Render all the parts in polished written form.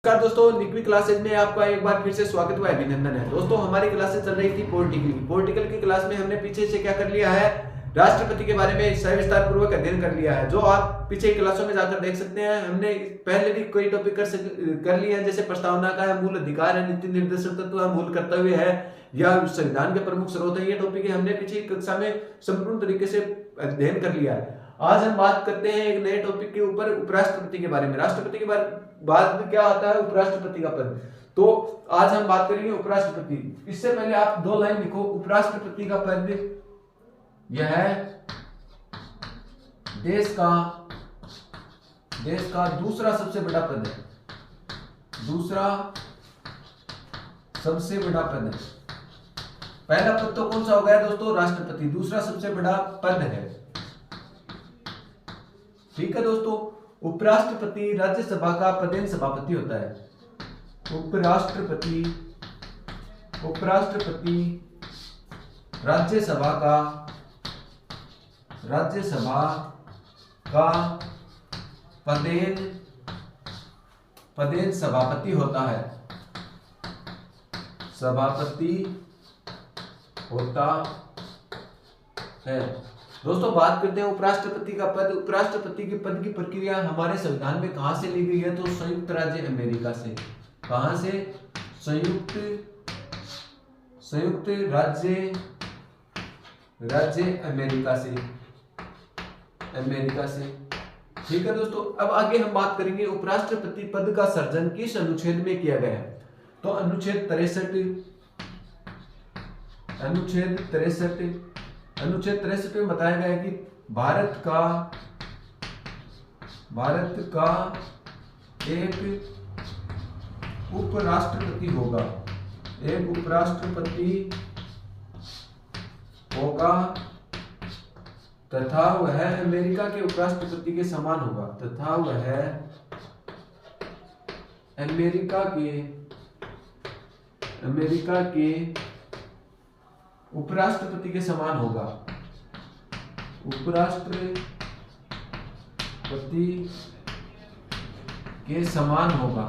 नमस्कार दोस्तों, निकवी क्लासेज में आपका एक बार फिर से स्वागत व अभिनंदन है। दोस्तों हमारी क्लासेज चल रही थी पॉलिटिकल की क्लास में हमने पीछे से क्या कर लिया है, राष्ट्रपति के बारे में सविस्तार पूर्वक अध्ययन कर लिया है, जो आप पीछे की क्लासों में जाकर देख सकते हैं। हमने पहले भी कोई टॉपिक कर लिए हैं, जैसे प्रस्तावना का है, मूल अधिकार है, नीति निर्देशक तत्व है, मूल कर्तव्य है, या संविधान के प्रमुख स्रोत है। ये टॉपिक हमने पिछली कक्षा में संपूर्ण तरीके से अध्ययन कर लिया है। आज हम बात करते हैं एक नए टॉपिक के ऊपर, उपराष्ट्रपति के बारे में। राष्ट्रपति के बाद में क्या आता है, उपराष्ट्रपति का पद। तो आज हम बात करेंगे उपराष्ट्रपति। इससे पहले आप दो लाइन लिखो, उपराष्ट्रपति का पद यह है देश का दूसरा सबसे बड़ा पद है। दूसरा सबसे बड़ा पद है। पहला पद तो कौन सा हो गया दोस्तों, राष्ट्रपति। दूसरा सबसे बड़ा पद है, ठीक है दोस्तों। उपराष्ट्रपति राज्यसभा का प्रधान सभापति होता है। उपराष्ट्रपति राज्यसभा का प्रधान सभापति होता है। सभापति होता है। दोस्तों बात करते हैं उपराष्ट्रपति का पद। उपराष्ट्रपति के पद की प्रक्रिया हमारे संविधान में कहां से ली गई है, तो संयुक्त राज्य अमेरिका से। कहां से, संयुक्त राज्य अमेरिका से, ठीक है दोस्तों। अब आगे हम बात करेंगे उपराष्ट्रपति पद का सृजन किस अनुच्छेद में किया गया है, तो अनुच्छेद 63 में बताया गया है कि भारत का एक उपराष्ट्रपति होगा। एक उपराष्ट्रपति होगा तथा वह अमेरिका के उपराष्ट्रपति के समान होगा। तथा वह अमेरिका के उपराष्ट्रपति के समान होगा। उपराष्ट्रपति के समान होगा।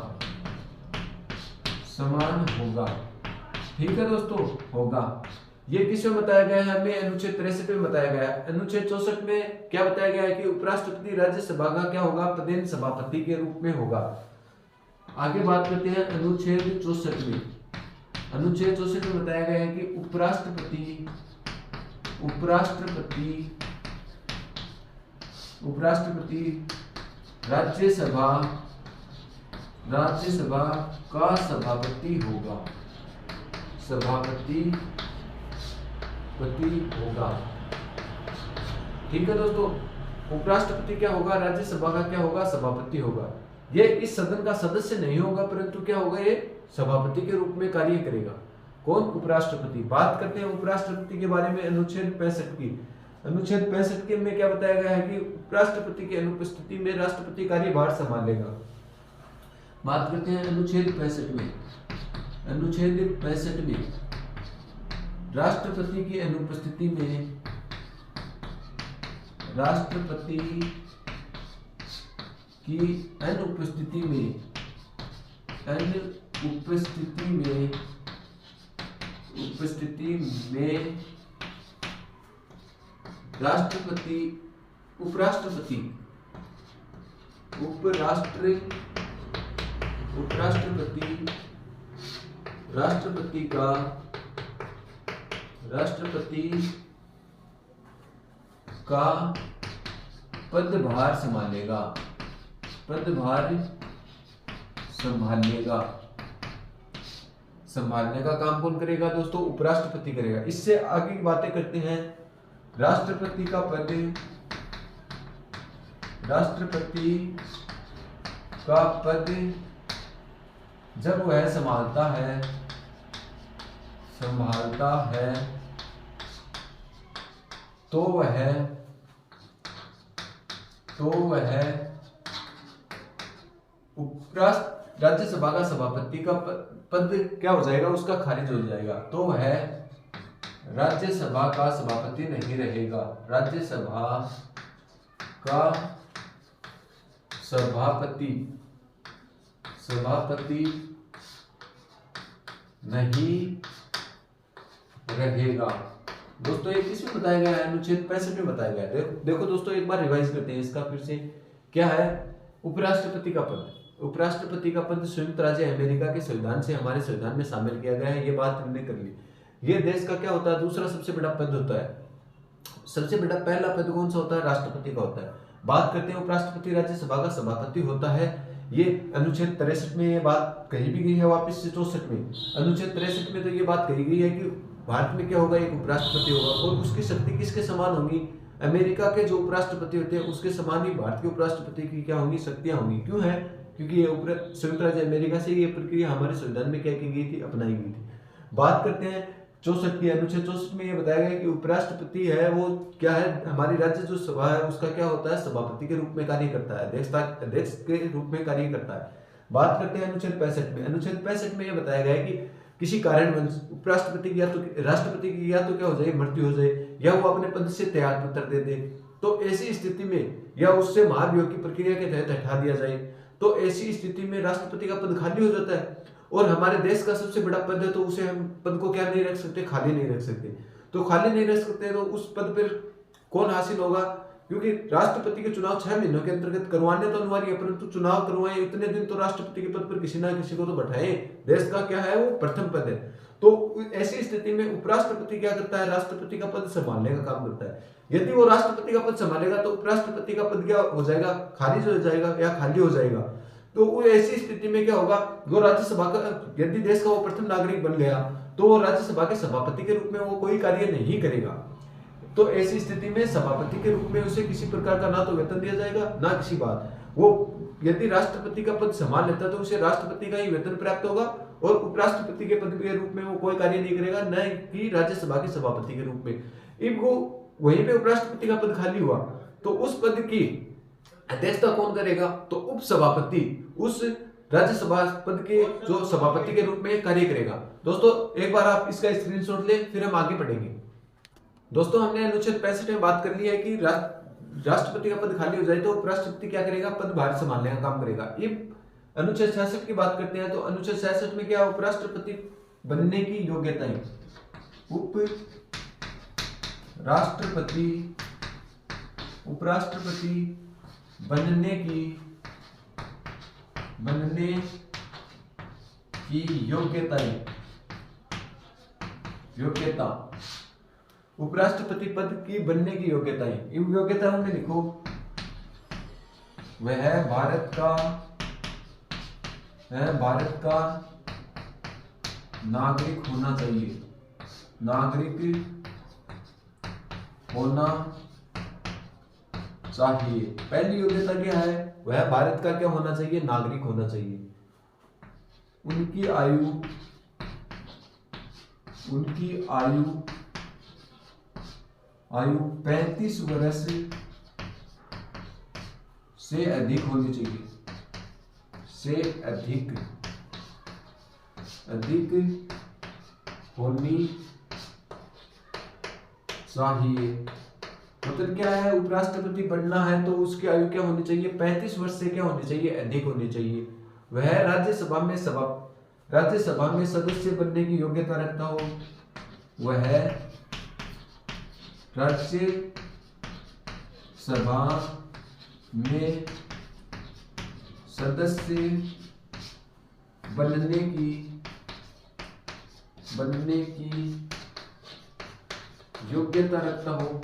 ठीक है दोस्तों, होगा। ये किसमें बताया गया है, हमें अनुच्छेद 63 में बताया गया है। अनुच्छेद 64 में क्या बताया गया है कि उपराष्ट्रपति राज्यसभा का क्या होगा, प्रधान सभापति के रूप में होगा। आगे बात करते हैं अनुच्छेद 64 में। अनुच्छेद 64 में बताया गया है कि उपराष्ट्रपति राज्यसभा का सभापति होगा। ठीक है दोस्तों, उपराष्ट्रपति क्या होगा, राज्यसभा का क्या होगा, सभापति होगा। ये इस सदन का सदस्य नहीं होगा, परंतु क्या होगा, ये सभापति के रूप में कार्य करेगा। कौन, उपराष्ट्रपति। बात करते हैं उपराष्ट्रपति के बारे में अनुच्छेद 65 की। अनुच्छेद 65 के में क्या बताया गया है कि उपराष्ट्रपति की अनुपस्थिति में राष्ट्रपति कार्यभार संभालेगा। बात करते हैं अनुच्छेद 65 में। अनुच्छेद 65 में राष्ट्रपति की अनुपस्थिति में राष्ट्रपति का पदभार संभालेगा। संभालने का काम कौन करेगा दोस्तों, उपराष्ट्रपति करेगा। इससे आगे की बातें करते हैं। राष्ट्रपति का पद जब वह संभालता है तो वह राज्यसभा का सभापति का पद क्या हो जाएगा, उसका खारिज हो जाएगा। तो वह राज्यसभा का सभापति नहीं रहेगा, राज्यसभा का सभापति नहीं रहेगा। दोस्तों ये किसमें बताया गया है? अनुच्छेद 65 में बताया गया है। देखो दोस्तों एक बार रिवाइज करते हैं इसका फिर से। क्या है? उपराष्ट्रपति का पद। उपराष्ट्रपति का पद संयुक्त राज्य अमेरिका के संविधान से हमारे संविधान में शामिल किया गया है, ये बात हमने कर ली। ये देश का क्या होता है? दूसरा सबसे बड़ा पद होता है। सबसे बड़ा पहला पद कौन सा होता है? राष्ट्रपति का होता है। बात करते हैं उपराष्ट्रपति राज्यसभा का सभापति होता है। ये अनुच्छेद 63 में ये बात कही भी गई है, वापस से 64 में। अनुच्छेद 63 में तो ये बात कही गई है कि भारत में क्या होगा? एक उपराष्ट्रपति होगा और उसकी शक्ति किसके समान होंगी? अमेरिका के जो उपराष्ट्रपति होते हैं उसके समान ही भारत के उपराष्ट्रपति की क्या होंगी? शक्तियां होंगी। क्यों है? क्योंकि ये संयुक्त राज्य अमेरिका से ये प्रक्रिया हमारे संविधान में क्या की गई थी? अपनाई गई थी। बात करते हैं 64 की। अनुच्छेद 64 में ये बताया गया कि उपराष्ट्रपति है वो क्या है? हमारी राज्य जो सभा है उसका क्या होता है? सभापति के रूप में कार्य करता है, अध्यक्ष के रूप में कार्य करता है। बात करते हैं अनुच्छेद 65 में। अनुच्छेद 65 में ये बताया गया है कि किसी कारणवश उपराष्ट्रपति की या तो राष्ट्रपति की या तो क्या हो जाए? मृत्यु हो जाए, या वो अपने पद से त्याग पत्र दे दे, तो ऐसी स्थिति में या उससे महाभियोग की प्रक्रिया के तहत हटा दिया जाए, तो ऐसी स्थिति में राष्ट्रपति का पद खाली हो जाता है। और हमारे देश का सबसे बड़ा पद है तो उसे हम पद को क्या नहीं रख सकते? खाली नहीं रख सकते। तो खाली नहीं रख सकते तो उस पद पर कौन हासिल होगा? क्योंकि राष्ट्रपति के चुनाव 6 महीनों के अंतर्गत करवाने तो अनिवार्य है, परंतु चुनाव करवाए इतने दिन तो राष्ट्रपति के पद पर किसी ना किसी को तो बैठाए। देश का क्या है? वो प्रथम पद है। तो ऐसी स्थिति में उपराष्ट्रपति क्या करता है? राष्ट्रपति का पद संभालने का काम करता है। यदि वो राष्ट्रपति का पद संभालेगा तो उपराष्ट्रपति का पद क्या हो जाएगा? खारिज हो जाएगा या खाली हो जाएगा। तो ऐसी स्थिति में क्या होगा? जो राज्यसभा का, यदि देश का वो प्रथम नागरिक बन गया तो वो राज्यसभा के सभापति के रूप में वो कोई कार्य नहीं करेगा। तो ऐसी स्थिति में सभापति के रूप में उसे किसी प्रकार का ना तो वेतन दिया जाएगा ना किसी बात। वो यदि राष्ट्रपति का पद संभाल लेता तो उसे राष्ट्रपति का ही वेतन प्राप्त होगा और उपराष्ट्रपति के पद के रूप में वो कोई कार्य नहीं करेगा, न कि राज्यसभा के सभापति के रूप में। if वो वहीं पे उपराष्ट्रपति का पद खाली हुआ तो उस पद की अध्यक्षता कौन करेगा? तो उपसभापति उस राज्यसभा पद के जो सभापति के रूप में कार्य करेगा। दोस्तों एक बार आप इसका स्क्रीनशॉट ले, फिर हम आगे बढ़ेंगे। दोस्तों हमने अनुच्छेद 65 में बात कर ली है कि राष्ट्रपति का पद खाली हो जाए तो उपराष्ट्रपति क्या करेगा? पदभार संभालने का काम करेगा। अनुच्छेद 66 की बात करते हैं तो अनुच्छेद 66 में क्या? उपराष्ट्रपति बनने की योग्यताएं। उपराष्ट्रपति बनने की योग्यता। उपराष्ट्रपति पद की बनने की योग्यताएं। इन योग्यताओं में लिखो, वह भारत का नागरिक होना चाहिए। पहली योग्यता क्या है? वह भारत का क्या होना चाहिए? नागरिक होना चाहिए। उनकी आयु 35 वर्ष से अधिक होनी चाहिए। मतलब क्या है? उपराष्ट्रपति बनना है तो उसकी आयु क्या होनी चाहिए? 35 वर्ष से क्या होनी चाहिए? अधिक होनी चाहिए। वह राज्यसभा में सदस्य बनने की योग्यता रखता हो। वह राज्यसभा में सदस्य बनने की योग्यता रखता हो।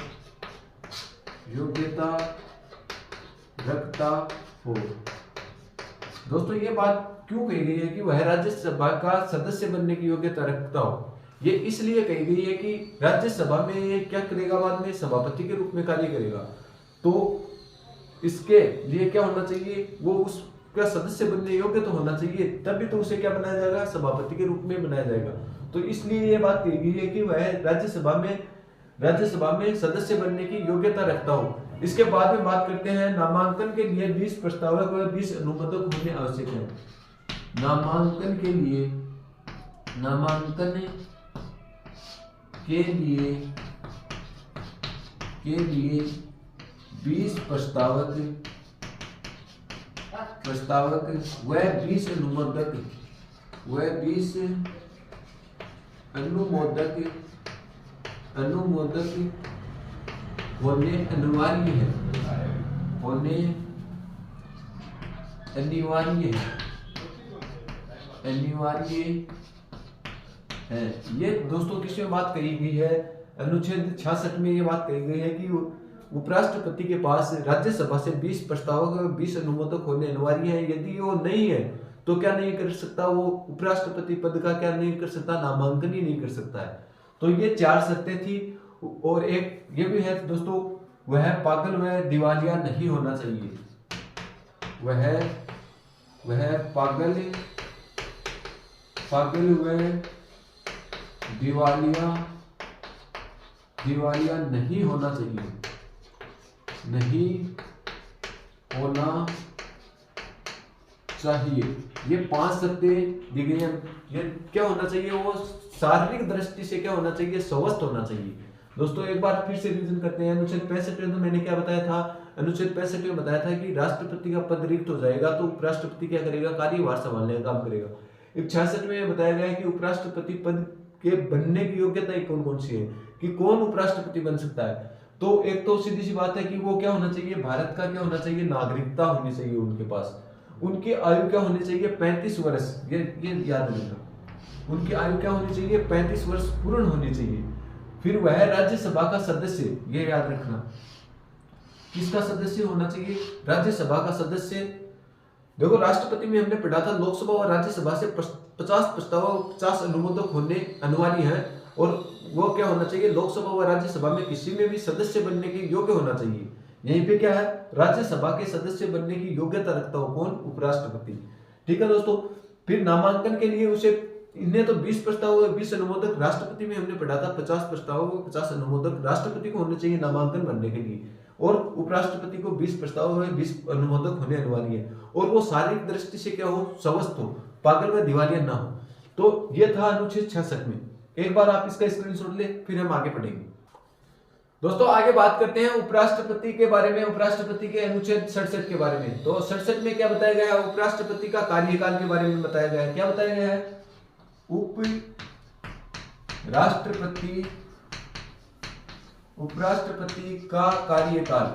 दोस्तों ये बात क्यों कही गई है कि वह राज्यसभा का सदस्य बनने की योग्यता रखता हो? ये इसलिए कही गई है कि राज्यसभा में क्या करेगा? बाद में सभापति के रूप में कार्य करेगा। तो इसके लिए क्या होना चाहिए? वो उसका सदस्य बनने योग्य तो होना चाहिए, तभी तो उसे क्या बनाया जाएगा? सभापति के रूप में बनाया जाएगा। तो इसलिए ये बात कही गई है कि वह राज्यसभा में सदस्य बनने की योग्यता रखता हो। इसके बाद में बात करते हैं नामांकन के लिए 20 प्रस्तावक व 20 अनुमोदक होने आवश्यक है। नामांकन के लिए 20 प्रस्तावक प्रस्तावक व 20 अनुमोदक होने अनिवार्य है। ये दोस्तों किसमें बात कही गई है? अनुच्छेद 66 में ये बात कही गई है कि उपराष्ट्रपति के पास राज्यसभा से 20 प्रस्तावक 20 अनुमोदक होने अनिवार्य है। यदि वो नहीं है तो क्या नहीं कर सकता? वो उपराष्ट्रपति पद का क्या नहीं कर सकता? नामांकन ही नहीं कर सकता है। तो ये 4 शर्तें थी। और एक ये भी है दोस्तों, वह पागल व दिवालिया नहीं होना चाहिए। वह पागल व दिवालिया नहीं होना चाहिए। ये 5 शर्तें दी गई हैं। ये क्या होना चाहिए? वो शारीरिक दृष्टि से क्या होना चाहिए? स्वस्थ होना चाहिए। दोस्तों एक बार फिर से रिवीजन करते हैं। अनुच्छेद 65 में तो मैंने क्या बताया था? अनुच्छेद 65 में बताया था कि राष्ट्रपति का पद रिक्त हो जाएगा तो उपराष्ट्रपति क्या करेगा? कार्यभार संभालने का काम करेगा। 66 में बताया गया है कि उपराष्ट्रपति पद के बनने की योग्यता कौन कौन सी है, कि कौन उपराष्ट्रपति बन सकता है। तो एक तो सीधी सी बात है कि वो क्या होना चाहिए? भारत का क्या होना चाहिए? नागरिकता होनी चाहिए उनके पास। उनकी आयु क्या होनी चाहिए? 35 वर्ष। ये याद रखना, उनकी आयु क्या होनी चाहिए? 35 वर्ष पूर्ण होनी चाहिए। फिर वह राज्यसभा का सदस्य, ये याद रखना, किसका सदस्य होना चाहिए? राज्यसभा का सदस्य। देखो राष्ट्रपति में हमने पढ़ा था लोकसभा और राज्यसभा से 50 प्रस्ताव 50 अनुमोदक होने अनिवार्य है। और वो क्या होना चाहिए? लोकसभा व राज्यसभा में किसी में भी सदस्य बनने के योग्य होना चाहिए। यहीं पे क्या है? राज्यसभा के सदस्य बनने की योग्यता रखता हो कौन? उपराष्ट्रपति। ठीक है दोस्तों। फिर नामांकन के लिए उसे इन्हें तो 20 प्रस्ताव 20 अनुमोदक, राष्ट्रपति में हमने पढ़ा था 50 प्रस्ताव 50 अनुमोदक राष्ट्रपति को होने चाहिए नामांकन बनने के लिए। और उपराष्ट्रपति को 20 प्रस्ताव 20 अनुमोदक होने अनिवार्य है। और वो शारीरिक दृष्टि से क्या हो? स्वस्थ हो, पागल व दिवालिया ना हो। तो ये था अनुच्छेद 66 में। एक बार आप इसका स्क्रीनशॉट ले, फिर हम आगे पढ़ेंगे। दोस्तों आगे बात करते हैं उपराष्ट्रपति के बारे में, उपराष्ट्रपति के अनुच्छेद 67 के बारे में। तो 67 में क्या बताया गया है? उपराष्ट्रपति का कार्यकाल के बारे में बताया गया है। क्या बताया गया है? उपराष्ट्रपति का कार्यकाल।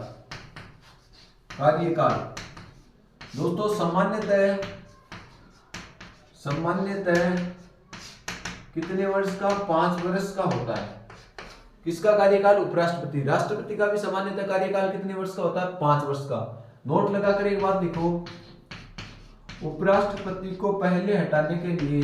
दोस्तों सामान्यतः कितने वर्ष का? 5 वर्ष का होता है। किसका कार्यकाल? उपराष्ट्रपति। राष्ट्रपति का भी सामान्यतः कार्यकाल कितने वर्ष का होता है? 5 वर्ष का। नोट लगाकर एक बात लिखो, उपराष्ट्रपति को पहले हटाने के लिए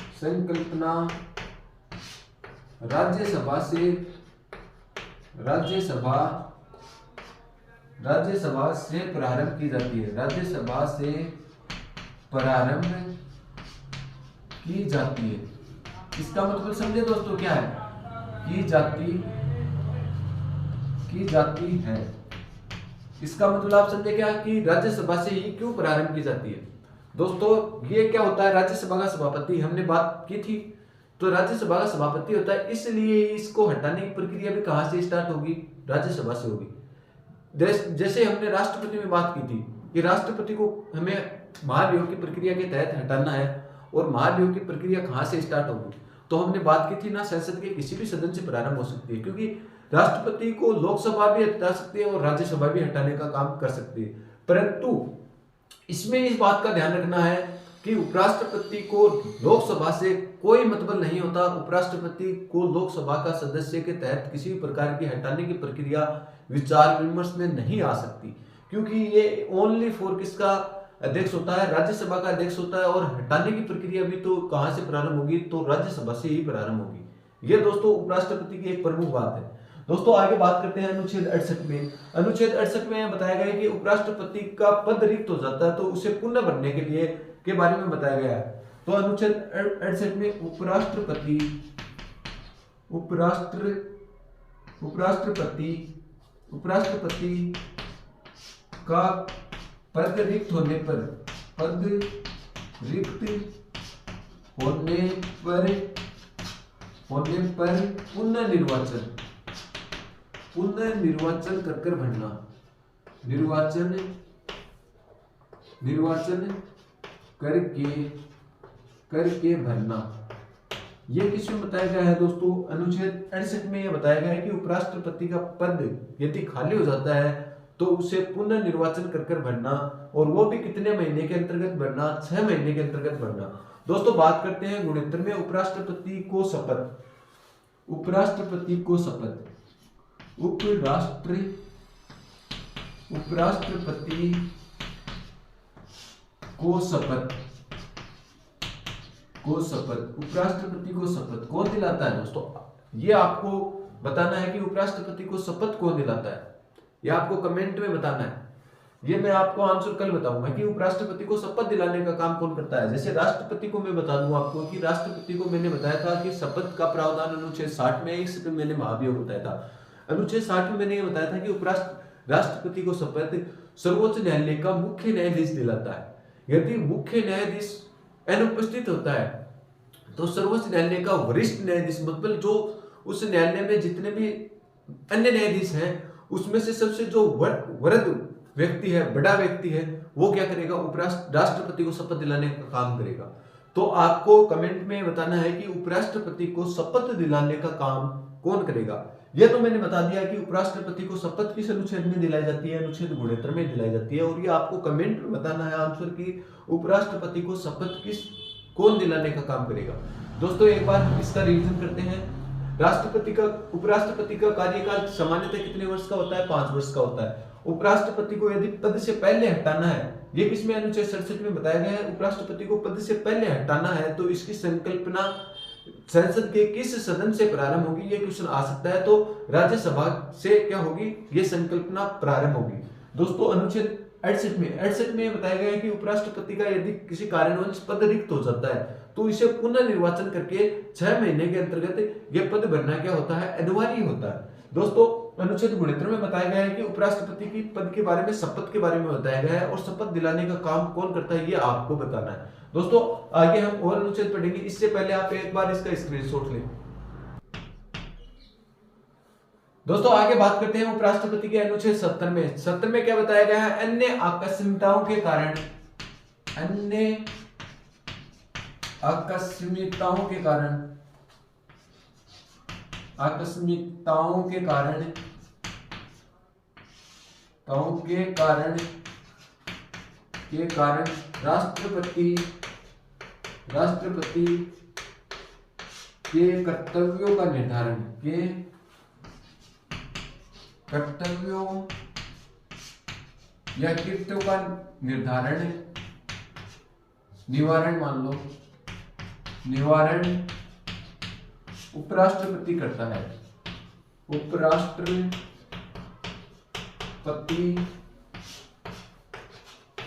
संकल्पना राज्यसभा से प्रारंभ की जाती है। राज्यसभा से प्रारंभ की जाती है। इसका मतलब समझे दोस्तों क्या है? की जाती है। इसका मतलब आप समझे क्या? कि राज्यसभा से ही क्यों प्रारंभ की जाती है। दोस्तों ये क्या होता है? राज्यसभा का सभापति, हमने बात की थी। तो राज्यसभा का सभापति होता है, इसलिए इसको हटाने की प्रक्रिया भी कहां से स्टार्ट होगी? राज्यसभा से होगी। जैसे हमने राष्ट्रपति में बात की थी कि राष्ट्रपति को हमें महाभियोग की प्रक्रिया के तहत हटाना है। और महाभियोग की प्रक्रिया कहां से स्टार्ट होगी? तो हमने बात की थी ना, संसद के किसी भी सदन से प्रारंभ हो सकती है, क्योंकि राष्ट्रपति को लोकसभा भी हटा सकती है और राज्यसभा भी हटाने का काम कर सकती है। परंतु इसमें इस बात का ध्यान रखना है कि उपराष्ट्रपति को लोकसभा से कोई मतलब नहीं होता। उपराष्ट्रपति को लोकसभा का सदस्य के तहत किसी भी प्रकार की हटाने की प्रक्रिया विचार विमर्श में नहीं आ सकती, क्योंकि ये ओनली फॉर किसका अध्यक्ष होता है? राज्यसभा का अध्यक्ष होता है। और हटाने की प्रक्रिया भी तो कहां से प्रारंभ होगी? तो राज्यसभा से ही प्रारंभ होगी। ये दोस्तों उपराष्ट्रपति की एक प्रमुख बात है। दोस्तों आगे बात करते हैं अनुच्छेद 68 में। अनुच्छेद 68 में बताया गया है कि उपराष्ट्रपति का पद रिक्त हो जाता है तो उसे पुनः भरने के लिए के बारे में बताया गया है। तो अनुच्छेद 68 में उपराष्ट्रपति का पद रिक्त होने पर, पद रिक्त होने पर पुनर्निर्वाचन कर भरना, निर्वाचन करके भरना। ये किसमें बताया गया है दोस्तों? अनुच्छेद 68 में ये बताया गया है कि उपराष्ट्रपति का पद यदि खाली हो जाता है तो उसे पुनर्निर्वाचन कर भरना, और वो भी कितने महीने के अंतर्गत भरना? 6 महीने के अंतर्गत भरना। दोस्तों बात करते हैं गुणोत्तर में उपराष्ट्रपति को शपथ, उपराष्ट्रपति को शपथ, उपराष्ट्रपति को शपथ, उपराष्ट्रपति को शपथ कौन दिलाता है दोस्तों? ये आपको बताना है कि उपराष्ट्रपति को शपथ कौन दिलाता है, ये आपको कमेंट में बताना है। ये मैं आपको आंसर कल बताऊंगा कि उपराष्ट्रपति को शपथ दिलाने का काम कौन करता है। जैसे राष्ट्रपति को मैं बता दूं आपको कि राष्ट्रपति को मैंने बताया था कि शपथ का प्रावधान अनुच्छेद 60 में, इस मैंने महाभियोग बताया था। अनुच्छेद 60 में मैंने ये बताया था कि राष्ट्रपति को शपथ सर्वोच्च न्यायालय का मुख्य न्यायाधीश दिलाता है। यदि मुख्य न्यायाधीश अनुपस्थित होता है तो सर्वोच्च न्यायालय का वरिष्ठ न्यायाधीश, मतलब जो उस न्यायालय में जितने भी अन्य न्यायाधीश हैं उसमें से सबसे जो वृद्ध व्यक्ति है, बड़ा व्यक्ति है, वो क्या करेगा? राष्ट्रपति को शपथ दिलाने का काम करेगा। तो आपको कमेंट में बताना है कि उपराष्ट्रपति को शपथ दिलाने का काम कौन करेगा। यह तो मैंने बता दिया कि उपराष्ट्रपति को शपथ किस अनुच्छेद में दिलाई जाती है? अनुच्छेद 69 में दिलाई जाती है। और ये आपको कमेंट में बताना है आंसर कि उपराष्ट्रपति को शपथ कौन दिलाने का काम करेगा। दोस्तों एक बार इसका रिवीजन करते हैं। उपराष्ट्रपति का कार्यकाल सामान्यतः कितने वर्ष का होता है? 5 वर्ष का होता है। उपराष्ट्रपति को यदि पद से पहले हटाना है, ये किसमें अनुच्छेद 67 में बताया गया है, उपराष्ट्रपति को पद से पहले हटाना है तो इसकी संकल्पना संसद के किस सदन से प्रारंभ होगी? ये क्वेश्चन आ सकता है। तो राज्यसभा से क्या होगी? ये संकल्पना प्रारंभ होगी। दोस्तों अनुच्छेद 68 में बताया गया है कि उपराष्ट्रपति का यदि किसी कारणवश पद रिक्त हो जाता है तो इसे पुनर्निर्वाचन करके 6 महीने के अंतर्गत यह पद भरना क्या होता है? अनिवार्य होता है। दोस्तों अनुच्छेद 69 में बताया गया है कि उपराष्ट्रपति की पद के बारे में, शपथ के बारे में बताया गया है, और शपथ दिलाने का काम कौन करता है ये आपको बताना है। दोस्तों आगे हम और अनुच्छेद पढ़ेंगे, इससे पहले आप एक बार इसका स्क्रीनशॉट लें। दोस्तों आगे बात करते हैं उपराष्ट्रपति के अनुच्छेद 70 में क्या बताया गया है? अन्य आकस्मिकताओं के कारण, अन्य आकस्मिकताओं के कारण राष्ट्रपति के कर्तव्यों का निर्धारण, कर्तव्यों या कृत्यों का निर्धारण, निवारण मान लो, निवारण उपराष्ट्रपति करता है, उपराष्ट्रपति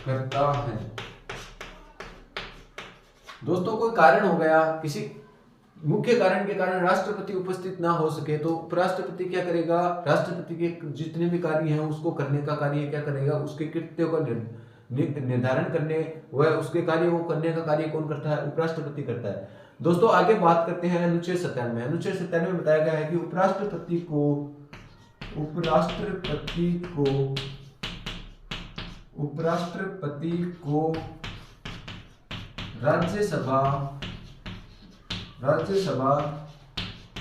करता है। दोस्तों कोई कारण हो गया, किसी मुख्य कारण के कारण राष्ट्रपति उपस्थित ना हो सके तो उपराष्ट्रपति क्या करेगा? राष्ट्रपति के जितने भी कार्य हैं उसको करने का कार्य क्या करेगा? उसके कृत्यों का निर्धारण करने व उसके कार्य को करने का कार्य कौन करता है? उपराष्ट्रपति करता है। दोस्तों आगे बात करते हैं अनुच्छेद 97। अनुच्छेद 97 में बताया गया है कि उपराष्ट्रपति को राज्यसभा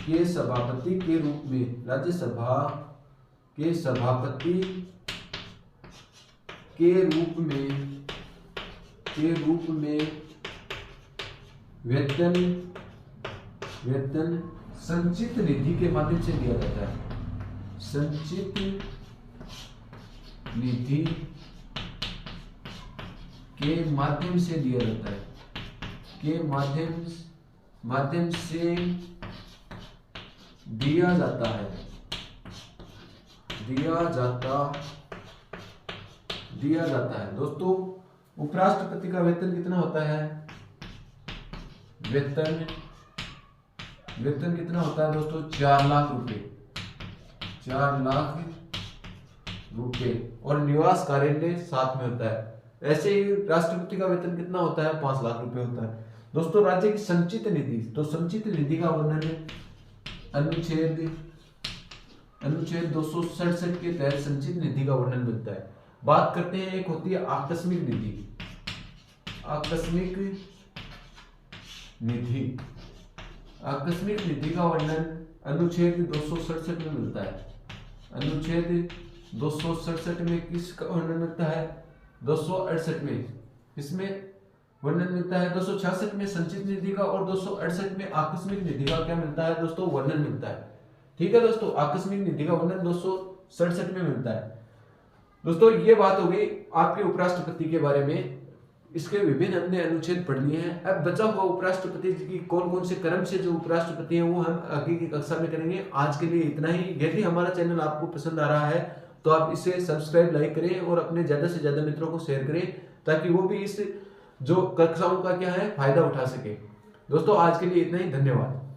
के सभापति के रूप में, राज्यसभा के सभापति के रूप में वेतन संचित निधि के माध्यम से दिया जाता है, संचित निधि के माध्यम से दिया जाता है, के माध्यम से दिया जाता है, दिया जाता है। दोस्तों उपराष्ट्रपति का वेतन कितना होता है? वेतन कितना होता है दोस्तों? 4 लाख रुपए, 4 लाख रुपए और निवास कार्यालय साथ में होता है। ऐसे ही राष्ट्रपति का वेतन कितना होता है? 5 लाख रुपए होता है। दोस्तों राज्य की संचित निधि, तो संचित निधि का वर्णन है अनुच्छेद 267 के तहत संचित निधि का वर्णन मिलता है। बात करते हैं, एक होती है आकस्मिक निधि। आकस्मिक निधि का वर्णन अनुच्छेद 267 में मिलता है। अनुच्छेद 267 में किसका वर्णन मिलता है? 268 में इसमें वर्णन मिलता है। 266 में संचित निधि का और 268 में आकस्मिक निधि का क्या मिलता है दोस्तों? वर्णन मिलता है। ठीक है दोस्तों, आकस्मिक निधि का वर्णन 267 में मिलता है। दोस्तों ये बात हो गई आपके उपराष्ट्रपति के बारे में। इसके विभिन्न हमने अनुच्छेद पढ़ लिए हैं। अब बचा हुआ उपराष्ट्रपति की कौन कौन से क्रम से जो उपराष्ट्रपति हैं वो हम आगे की कक्षा में करेंगे। आज के लिए इतना ही। यदि हमारा चैनल आपको पसंद आ रहा है तो आप इसे सब्सक्राइब, लाइक करें और अपने ज्यादा से ज्यादा मित्रों को शेयर करें ताकि वो भी इस जो कक्षाओं का क्या है फायदा उठा सके। दोस्तों आज के लिए इतना ही। धन्यवाद।